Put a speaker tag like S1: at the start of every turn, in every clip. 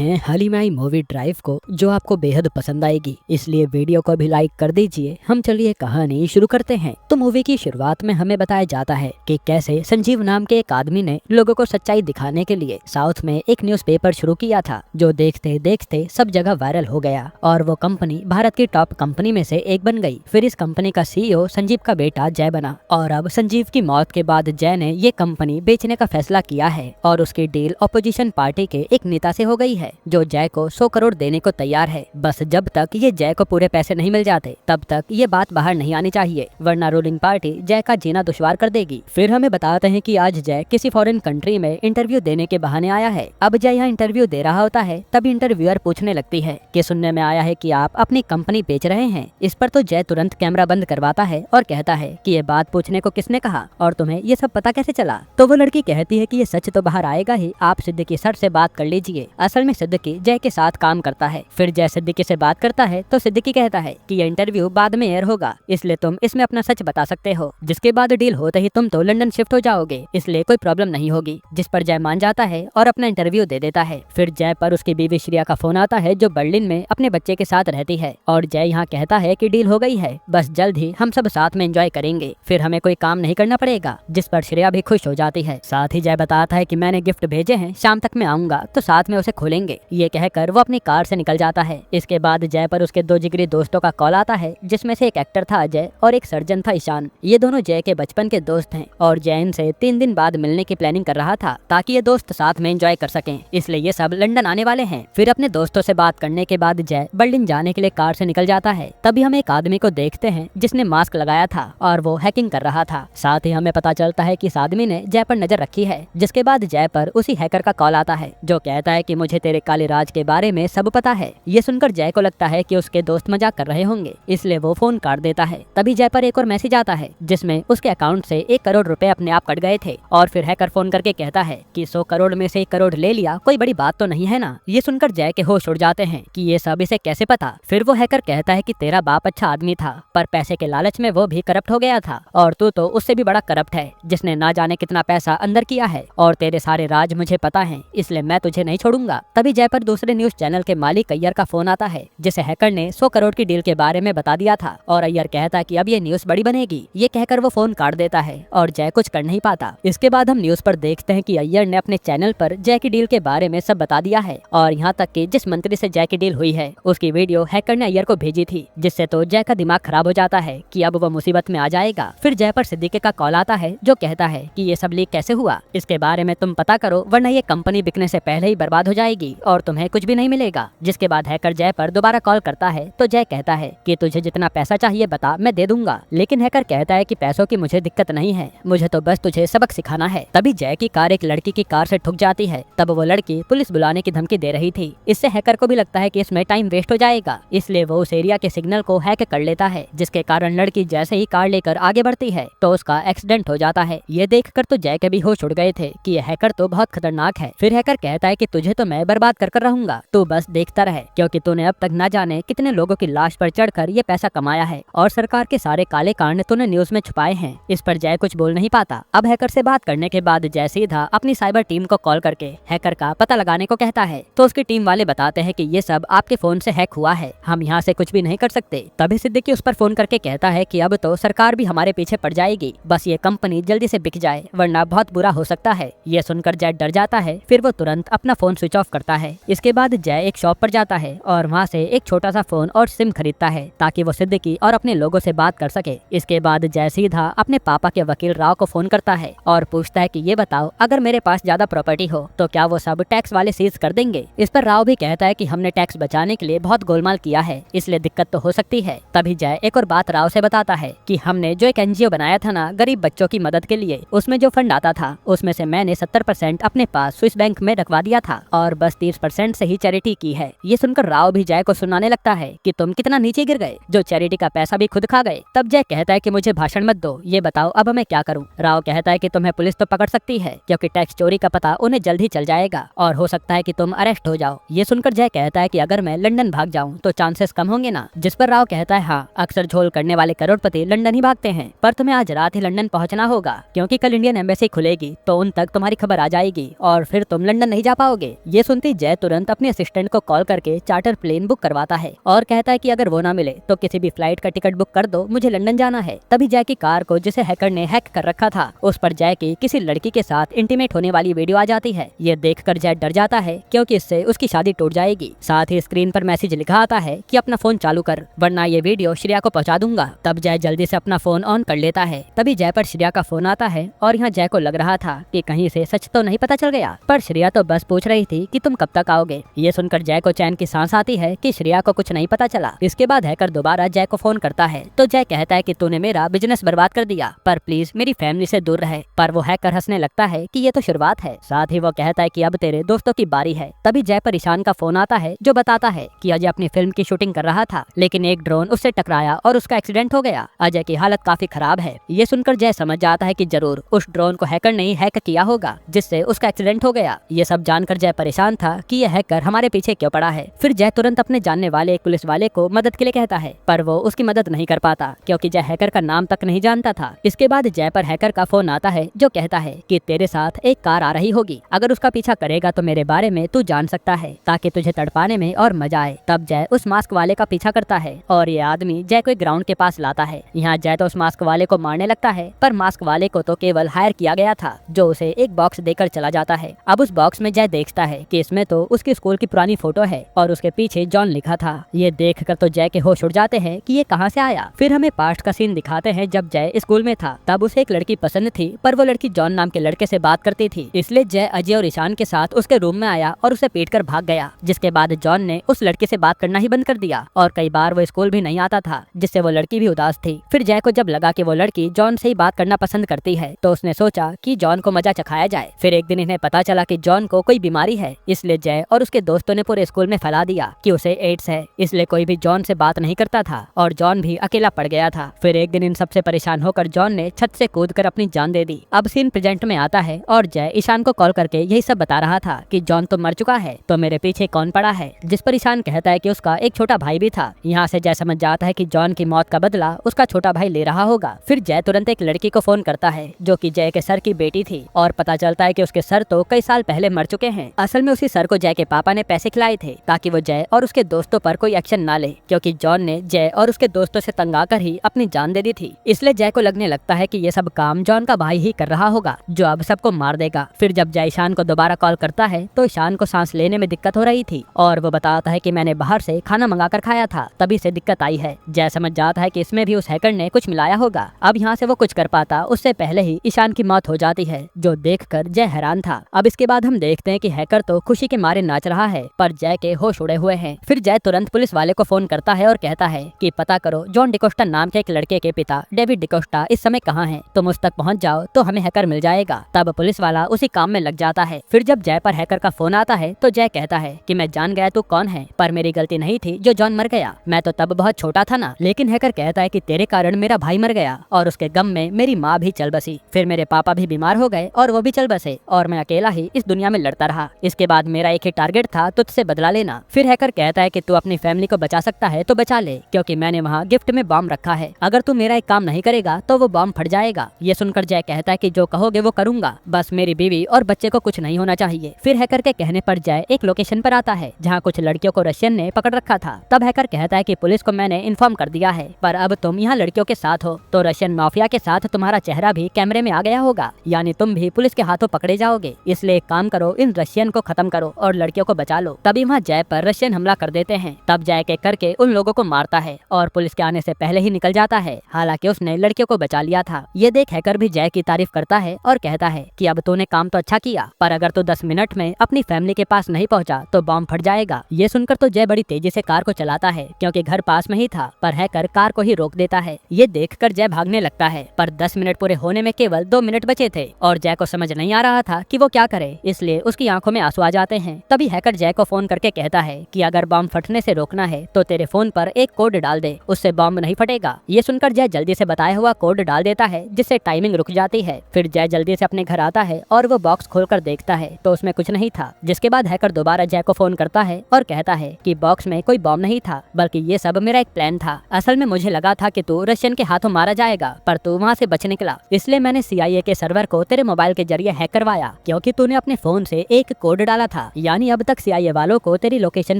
S1: हैं हलीमाई movie drive को, जो आपको बेहद पसंद आएगी, इसलिए वीडियो को भी लाइक कर दीजिए। हम चलिए कहानी शुरू करते हैं। तो मूवी की शुरुआत में हमें बताया जाता है कि कैसे संजीव नाम के एक आदमी ने लोगों को सच्चाई दिखाने के लिए साउथ में एक न्यूज़पेपर शुरू किया था, जो देखते देखते सब जगह वायरल हो गया और वो कंपनी भारत की टॉप कंपनी में से एक बन गई। फिर इस कंपनी का सीईओ संजीव का बेटा जय बना और अब संजीव की मौत के बाद जय ने ये कंपनी बेचने का फैसला किया है और उसकी डील ऑपोजिशन पार्टी के एक नेता से हो गई है, जो जय को 100 करोड़ देने को तैयार है। बस जब तक ये जय को पूरे पैसे नहीं मिल जाते तब तक ये बात बाहर नहीं आनी चाहिए, वरना रूलिंग पार्टी जय का जीना दुश्वार कर देगी। फिर हमें बताते हैं कि आज जय किसी फॉरेन कंट्री में इंटरव्यू देने के बहाने आया है। अब जय यहाँ इंटरव्यू दे रहा होता है, तब इंटरव्यूअर पूछने लगती है कि सुनने में आया है कि आप अपनी कंपनी बेच रहे हैं। इस पर तो जय तुरंत कैमरा बंद करवाता है और कहता है कि ये बात पूछने को किसने कहा और तुम्हें ये सब पता कैसे चला। तो वो लड़की कहती है कि ये सच तो बाहर आएगा ही, आप सिद्दीकी सर से बात कर लीजिए। असल में सिद्दीकी जय के साथ काम करता है। फिर जय सिद्दीकी से बात करता है तो सिद्दीकी कहता है कि ये इंटरव्यू बाद में एयर होगा, इसलिए तुम इसमें अपना सच बता सकते हो, जिसके बाद डील होते ही तुम तो लंदन शिफ्ट हो जाओगे, इसलिए कोई प्रॉब्लम नहीं होगी। जिस पर जय मान जाता है और अपना इंटरव्यू दे देता है। फिर जय पर उसकी बीवी श्रिया का फोन आता है, जो बर्लिन में अपने बच्चे के साथ रहती है, और जय यहाँ कहता है कि डील हो गई है, बस जल्द ही हम सब साथ में एंजॉय करेंगे, फिर हमें कोई काम नहीं करना पड़ेगा। जिस पर श्रेया भी खुश हो जाती है। साथ ही जय बताता है कि मैंने गिफ्ट भेजे हैं, शाम तक मैं आऊंगा तो साथ में उसे खोलेंगे। ये कहकर वो अपनी कार से निकल जाता है। इसके बाद जय पर उसके 2 जिगरी दोस्तों का कॉल आता है, जिसमें से एक एक्टर था अजय और एक सर्जन था ईशान। ये दोनों जय के बचपन के दोस्त हैं और जय इनसे 3 दिन बाद मिलने की प्लानिंग कर रहा था, ताकि ये दोस्त साथ में एंजॉय कर सकें, इसलिए ये सब लंदन आने वाले हैं। फिर अपने दोस्तों से बात करने के बाद जय बर्लिन जाने के लिए कार से निकल जाता है। तभी हम एक आदमी को देखते हैं जिसने मास्क लगाया था और वो हैकिंग कर रहा था। साथ ही हमें पता चलता है कि इस आदमी ने जय पर नजर रखी है। जिसके बाद जय पर उसी हैकर का कॉल आता है, जो कहता है कि मुझे तेरे काले राज के बारे में सब पता है। ये सुनकर जय को लगता है कि उसके दोस्त मजाक कर रहे होंगे, इसलिए वो फोन काट देता है। तभी जय पर एक और मैसेज आता है, जिसमें उसके अकाउंट से 1 करोड़ रुपए अपने आप कट गए थे। और फिर हैकर फोन करके कहता है कि 100 करोड़ में से 1 करोड़ ले लिया, कोई बड़ी बात तो नहीं है ना। ये सुनकर जय के होश उड़ जाते हैं कि ये सब इसे कैसे पता। फिर वो हैकर कहता है कि तेरा बाप अच्छा आदमी था, पर पैसे के लालच में वो भी करप्ट हो गया था, और तू तो उससे भी बड़ा करप्ट है, जिसने ना जाने कितना पैसा अंदर किया है, और तेरे सारे राज मुझे पता है, इसलिए मैं तुझे नहीं छोड़ूंगा। तभी जय पर दूसरे न्यूज चैनल के मालिक अय्यर का फोन आता है, जिसे हैकर ने 100 करोड़ की डील के बारे में बता दिया था, और अय्यर कहता है कि अब ये न्यूज बड़ी बनेगी। ये कहकर वो फोन काट देता है और जय कुछ कर नहीं पाता। इसके बाद हम न्यूज पर देखते हैं कि अय्यर ने अपने चैनल पर जय की डील के बारे में सब बता दिया है, और यहाँ तक कि जिस मंत्री से जय की डील हुई है उसकी वीडियो हैकर ने अय्यर को भेजी थी, जिससे तो जय का दिमाग खराब हो जाता है कि अब वो मुसीबत में आ जाएगा। फिर जय पर सिद्दीकी का कॉल आता है, जो कहता है कि ये सब लीक कैसे हुआ, इसके बारे में तुम पता करो, वरना ये कंपनी बिकने से पहले ही बर्बाद हो जाएगी और तुम्हें कुछ भी नहीं मिलेगा। जिसके बाद हैकर जय पर दोबारा कॉल करता है, तो जय कहता है कि तुझे जितना पैसा चाहिए बता, मैं दे दूंगा। लेकिन हैकर कहता है कि पैसों की मुझे दिक्कत नहीं है, मुझे तो बस तुझे सबक सिखाना है। तभी जय की कार एक लड़की की कार से ठुक जाती है। तब वो लड़की पुलिस बुलाने की धमकी दे रही थी। इससे हैकर को भी लगता है कि इसमें टाइम वेस्ट हो जाएगा, इसलिए वो उस एरिया के सिग्नल को हैक कर लेता है, जिसके कारण लड़की जैसे ही कार लेकर आगे बढ़ती है तो उसका एक्सीडेंट हो जाता है। ये देखकर तो जय के भी होश उड़ गए थे कि ये हैकर तो बहुत खतरनाक है। फिर हैकर कहता है कि तुझे तो मैं बर्बाद कर रहूंगा, तू बस देखता रहे, क्योंकि तूने अब तक न जाने कितने लोगों की लाश पर चढ़कर ये पैसा कमाया है, और सरकार के सारे काले कांड तूने न्यूज में छुपाए हैं। इस पर जय कुछ बोल नहीं पाता। अब हैकर से बात करने के बाद जय सीधा अपनी साइबर टीम को कॉल करके हैकर का पता लगाने को कहता है, तो उसकी टीम वाले बताते हैं कि ये सब आपके फोन से हैक हुआ है, हम यहाँ से कुछ भी नहीं कर सकते। तभी सिद्दीकी उस पर फोन करके कहता है कि अब तो सरकार भी हमारे पीछे पड़ जाएगी, बस ये कंपनी जल्दी से बिक जाए, वरना बहुत बुरा हो सकता है। ये सुनकर जय डर जाता है। फिर वो तुरंत अपना फोन स्विच ऑफ करता है। इसके बाद जय एक शॉप पर जाता है और वहाँ से एक छोटा सा फोन और सिम खरीदता है, ताकि वो सिद्दीकी और अपने लोगों से बात कर सके। इसके बाद जय सीधा अपने पापा के वकील राव को फोन करता है और पूछता है कि ये बताओ, अगर मेरे पास ज्यादा प्रॉपर्टी हो तो क्या वो सब टैक्स वाले सीज कर देंगे। इस पर राव भी कहता है कि हमने टैक्स बचाने के लिए बहुत गोलमाल किया है, इसलिए दिक्कत तो हो सकती है। तभी जय एक और बात राव से बताता है कि हमने जो एक एनजीओ बनाया था ना गरीब बच्चों की मदद के लिए, उसमें जो फंड आता था उसमें से मैंने 70% अपने पास स्विस बैंक में रखवा दिया था और बस 30% से ही चैरिटी की है। ये सुनकर राव भी जय को सुनाने लगता है कि तुम कितना नीचे गिर गए, जो चैरिटी का पैसा भी खुद खा गए। तब जय कहता है कि मुझे भाषण मत दो, ये बताओ अब मैं क्या करूं। राव कहता है कि तुम्हें पुलिस तो पकड़ सकती है, क्योंकि टैक्स चोरी का पता उन्हें जल्द ही चल जाएगा और हो सकता है कि तुम अरेस्ट हो जाओ। ये सुनकर जय कहता है कि अगर मैं लंदन भाग जाऊं तो चांसेस कम होंगे ना। जिस पर राव कहता है हाँ, अक्सर झोल करने वाले करोड़पति लंदन ही भागते हैं, पर तुम्हें आज रात ही लंदन पहुंचना होगा, क्योंकि कल इंडियन एम्बेसी खुलेगी तो उन तक तुम्हारी खबर आ जाएगी और फिर तुम लंदन नहीं जा पाओगे। ये सुनते ही जय तुरंत अपने असिस्टेंट को कॉल करके चार्टर प्लेन बुक करवाता है और कहता है कि अगर वो ना मिले तो किसी भी फ्लाइट का टिकट बुक कर दो, मुझे लंदन जाना है। तभी जय की कार को जिसे हैकर ने हैक कर रखा था उस पर जय की किसी लड़की के साथ इंटीमेट होने वाली वीडियो आ जाती है। ये देखकर जय डर जाता है क्योंकि इससे उसकी शादी टूट जाएगी। साथ ही स्क्रीन पर मैसेज लिखा आता है कि अपना फोन चालू कर वरना ये वीडियो श्रेया को पहुंचा दूंगा। तब जय जल्दी से अपना फोन ऑन कर लेता है। तभी जय पर श्रेया का फोन आता है और यहाँ जय को लग रहा था कि कहीं से सच तो नहीं पता चल गया, पर श्रेया तो बस पूछ रही थी कि तुम कब तक आओगे। ये सुनकर जय को चैन की सांस आती है कि श्रेया को कुछ नहीं पता चला। इसके बाद हैकर दोबारा जय को फोन करता है तो जय कहता है कि तूने मेरा बिजनेस बर्बाद कर दिया, पर प्लीज मेरी फैमिली से दूर रहे। पर वो हैकर हंसने लगता है कि ये तो शुरुआत है। साथ ही वो कहता है कि अब तेरे दोस्तों की बारी है। तभी जय पर ईशान का फोन आता है जो बताता है कि अजय अपनी फिल्म की शूटिंग कर रहा था लेकिन एक ड्रोन उससे टकराया और उसका एक्सीडेंट हो गया। अजय की हालत काफी खराब है। ये सुनकर जय समझ जाता है कि जरूर उस ड्रोन को हैकर ने ही हैक किया होगा जिससे उसका एक्सीडेंट हो गया। ये सब जानकर जय परेशान था कि यह हैकर हमारे पीछे क्यों पड़ा है। फिर जय तुरंत अपने जानने वाले एक पुलिस वाले को मदद के लिए कहता है पर वो उसकी मदद नहीं कर पाता क्योंकि जय हैकर का नाम तक नहीं जानता था। इसके बाद जय पर हैकर का फोन आता है जो कहता है कि तेरे साथ एक कार आ रही होगी, अगर उसका पीछा करेगा तो मेरे बारे में तू जान सकता है ताकि तुझे तड़पाने में और मजा आए। तब जय उस मास्क वाले का पीछा करता है और ये आदमी जय को एक ग्राउंड के पास लाता है। यहाँ जय तो उस मास्क वाले को मारने लगता है पर मास्क वाले को तो केवल हायर किया गया था जो उसे एक बॉक्स देकर चला जाता है। अब उस बॉक्स में जय देखता है कि इसमें तो उसकी स्कूल की पुरानी फोटो है और उसके पीछे जॉन लिखा था। ये देखकर तो जय के होश उड़ जाते हैं कि ये कहाँ से आया। फिर हमें पास्ट का सीन दिखाते हैं जब जय स्कूल में था। तब उसे एक लड़की पसंद थी पर वो लड़की जॉन नाम के लड़के से बात करती थी, इसलिए जय अजय और ईशान के साथ उसके रूम में आया और उसे पीटकर भाग गया। जिसके बाद जॉन ने उस लड़के से बात करना ही बंद कर दिया और कई बार वो स्कूल भी नहीं आता था जिससे वो लड़की भी उदास थी। फिर जय को जब लगा कि वो लड़की जॉन से ही बात करना पसंद करती है तो उसने सोचा कि जॉन को मजा चखाया जाए। फिर एक दिन इन्हें पता चला कि जॉन को कोई बीमारी है, इसलिए जय और उसके दोस्तों ने पूरे स्कूल में फैला दिया कि उसे एड्स है। इसलिए कोई भी जॉन से बात नहीं करता था और जॉन भी अकेला पड़ गया था। फिर एक दिन इन सबसे परेशान होकर जॉन ने छत से कूदकर अपनी जान दे दी। अब सीन प्रेजेंट में आता है और जय ईशान को कॉल करके यही सब बता रहा था कि जॉन तो मर चुका है तो मेरे पीछे कौन पड़ा है, जिस पर ईशान कहता है कि उसका एक छोटा भाई भी था। यहाँ से जय समझ जाता है कि जॉन की मौत का बदला उसका छोटा भाई ले रहा होगा। फिर जय तुरंत एक लड़की को फोन करता है जो कि जय के सर की बेटी थी और पता चलता है कि उसके सर तो कई साल पहले मर चुके हैं। असल में उसी सर को जय के पापा ने पैसे खिलाए थे ताकि वो जय और उसके दोस्तों पर कोई एक्शन ना ले क्योंकि जॉन ने जय और उसके दोस्तों से तंग आकर ही अपनी जान दे दी थी। इसलिए जय को लगने लगता है कि ये सब काम जॉन का भाई ही कर रहा होगा जो अब सबको मार देगा। फिर जब जय ईशान को दोबारा कॉल करता है तो ईशान को सांस लेने में दिक्कत हो रही थी और वो बताता है कि मैंने बाहर से खाना मंगाकर खाया था तभी से दिक्कत आई है। जय समझ जाता है कि इसमें भी उस हैकर ने कुछ मिलाया होगा। अब यहाँ से वो कुछ कर पाता उससे पहले ही ईशान की मौत हो जाती है जो देखकर जय हैरान था। अब इसके बाद हम देखते हैं कि हैकर तो खुशी के मारे नाच रहा है पर जय के होश उड़े हुए हैं। फिर जय तुरंत पुलिस वाले को फोन करता है और कहता है कि पता करो जॉन डिकोस्टा नाम के एक लड़के के पिता डेविड डिकोस्टा इस समय कहाँ हैं, तुम उस तक पहुँच जाओ तो हमें हैकर मिल जाएगा। तब पुलिस वाला उसी काम में लग जाता है। फिर जब जय पर हैकर का फोन आता है तो जय कहता है कि मैं जान गया तू कौन है, पर मेरी गलती नहीं थी जो जॉन मर गया, मैं तो तब बहुत छोटा था ना। लेकिन हैकर कहता है कि तेरे कारण मेरा भाई मर गया और उसके गम में मेरी माँ भी चल बसी, फिर मेरे पापा भी बीमार हो गए और वो भी चल बसे और मैं अकेला ही इस दुनिया में लड़ता रहा। इसके बाद मेरा एक ही टारगेट था तुझसे बदला लेना। फिर हैकर कहता है कि तू अपनी फैमिली को बचा सकता है तो बचा ले क्योंकि मैंने वहाँ गिफ्ट में बॉम्ब रखा है, अगर तू मेरा एक काम नहीं करेगा तो वो बॉम्ब फट जाएगा। ये सुनकर जय कहता है कि जो कहोगे वो करूंगा, बस मेरी बीवी और बच्चे को कुछ नहीं होना चाहिए। फिर हैकर के कहने पर जय एक लोकेशन पर आता है जहाँ कुछ लड़कियों को रशियन ने पकड़ रखा था। तब हैकर कहता है कि पुलिस को मैंने इन्फॉर्म कर दिया है, पर अब तुम यहाँ लड़कियों के साथ हो तो रशियन माफिया के साथ तुम्हारा चेहरा भी कैमरे में आ गया होगा, यानी तुम भी पुलिस के हाथों पकड़े जाओगे। इसलिए एक काम करो, इन रशियन को खत्म करो और लड़कियों को बचा लो। तभी वहाँ जय पर रशियन हमला कर देते हैं। तब जय के करके उन लोगों को मारता है और पुलिस के आने से पहले ही निकल जाता है, हालांकि उसने लड़कियों को बचा लिया था। ये देख हैकर भी जय की तारीफ करता है और कहता है कि अब तूने काम तो अच्छा किया, पर अगर तू 10 मिनट में अपनी फैमिली के पास नहीं पहुंचा तो बॉम्ब फट जाएगा। ये सुनकर तो जय बड़ी तेजी से कार को चलाता है क्योंकि घर पास में ही था, पर हैकर कार को ही रोक देता है। ये देखकर जय भागने लगता है, पर 10 मिनट पूरे होने में केवल 2 मिनट बचे थे और जय को समझ नहीं आ रहा था कि वो क्या करे, इसलिए उसकी आंखों में आंसू आ जाते हैं। तभी हैकर जय को फोन करके कहता है कि अगर बॉम्ब फटने से रोकना है तो तेरे फोन पर एक कोड डाल दे, उससे बॉम्ब नहीं फटेगा। ये सुनकर जय जल्दी से बताया हुआ कोड डाल देता है जिससे टाइमिंग रुक जाती है। फिर जय जल्दी से अपने घर आता है और वो बॉक्स खोलकर देखता है तो उसमें कुछ नहीं था। जिसके बाद हैकर दोबारा जय को फोन करता है और कहता है कि बॉक्स में कोई बॉम्ब नहीं था, बल्कि ये सब मेरा एक प्लान था। असल में मुझे लगा था कि तू रशियन के हाथों मारा जाएगा, पर तू वहाँ से बच निकला, इसलिए मैंने CIA के सर्वर को तेरे मोबाइल के जरिए हैक करवाया क्योंकि तूने अपने फोन से एक कोड डाला था, यानी अब तक CIA वालों को तेरी लोकेशन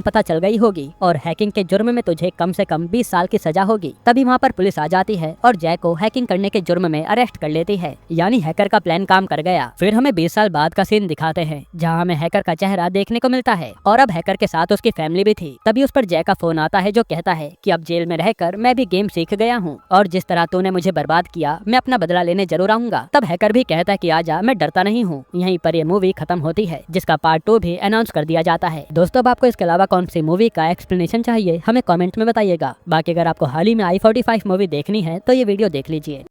S1: पता चल गई होगी और हैकिंग के जुर्म में तुझे कम से कम 20 साल की सजा होगी। तभी वहाँ पर पुलिस आ जाती है और जैक को हैकिंग करने के जुर्म में अरेस्ट कर लेती है, यानी हैकर का प्लान काम कर गया। फिर हमें 20 साल बाद का सीन दिखाते हैं जहाँ हमें हैकर का चेहरा देखने को मिलता है और अब हैकर के साथ उसकी फैमिली भी थी। तभी उस पर जैक का फोन आता है जो कहता है कि अब जेल में रहकर मैं भी गेम सीख गया हूँ और जिस तरह तूने मुझे बर्बाद किया मैं अपना बदला लेने जरूर आऊंगा। तब हैकर भी कहता है कि आजा, मैं डरता नहीं हूँ। यहीं पर ये मूवी खत्म होती है, जिसका पार्ट 2 भी अनाउंस कर दिया जाता है। दोस्तों, अब आपको इसके अलावा कौन सी मूवी का एक्सप्लेनेशन चाहिए हमें कमेंट में बताइएगा। बाकी अगर आपको हाल ही में I-45 मूवी देखनी है तो ये वीडियो देख लीजिए।